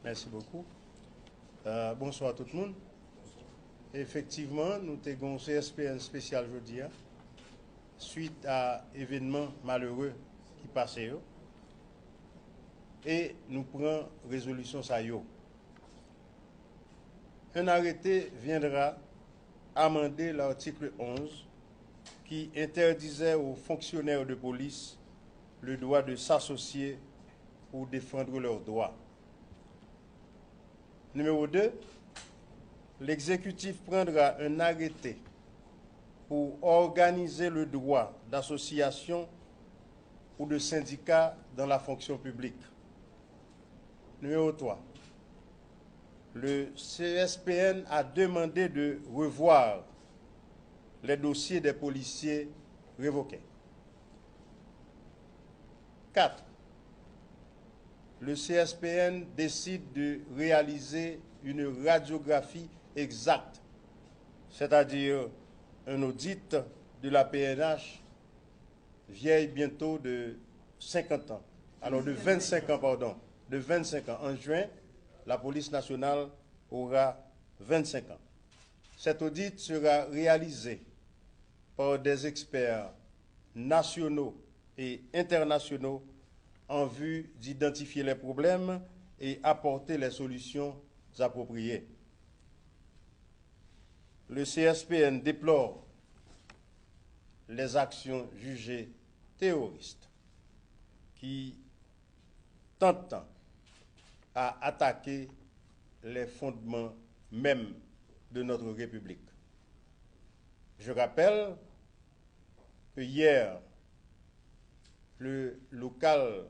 Merci beaucoup. Bonsoir tout le monde. Effectivement, nous avons un CSPN spécial aujourd'hui, suite à événements malheureux qui passaient. Et nous prenons résolution ça. Un arrêté viendra amender l'article 11 qui interdisait aux fonctionnaires de police le droit de s'associer pour défendre leurs droits. Numéro 2, l'exécutif prendra un arrêté pour organiser le droit d'association ou de syndicat dans la fonction publique. Numéro 3, le CSPN a demandé de revoir les dossiers des policiers révoqués. 4. Le CSPN décide de réaliser une radiographie exacte, c'est-à-dire un audit de la PNH vieille bientôt de 50 ans. Alors de 25 ans, pardon. De 25 ans. En juin, la police nationale aura 25 ans. Cet audit sera réalisé par des experts nationaux et internationaux en vue d'identifier les problèmes et apporter les solutions appropriées. Le CSPN déplore les actions jugées terroristes qui tentent à attaquer les fondements même de notre République. Je rappelle que hier, le local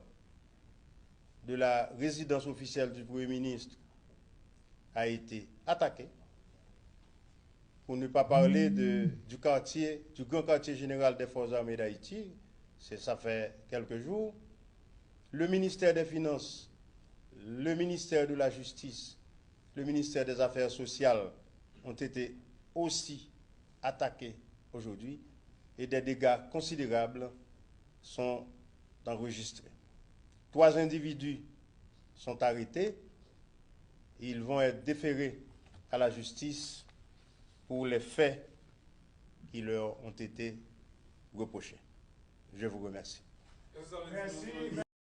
de la résidence officielle du Premier ministre a été attaqué, pour ne pas parler du grand quartier général des Forces armées d'Haïti, ça fait quelques jours. Le ministère des Finances, le ministère de la Justice, le ministère des Affaires sociales ont été aussi attaqués aujourd'hui et des dégâts considérables sont enregistrés. 3 individus sont arrêtés. Ils vont être déférés à la justice pour les faits qui leur ont été reprochés. Je vous remercie. Merci.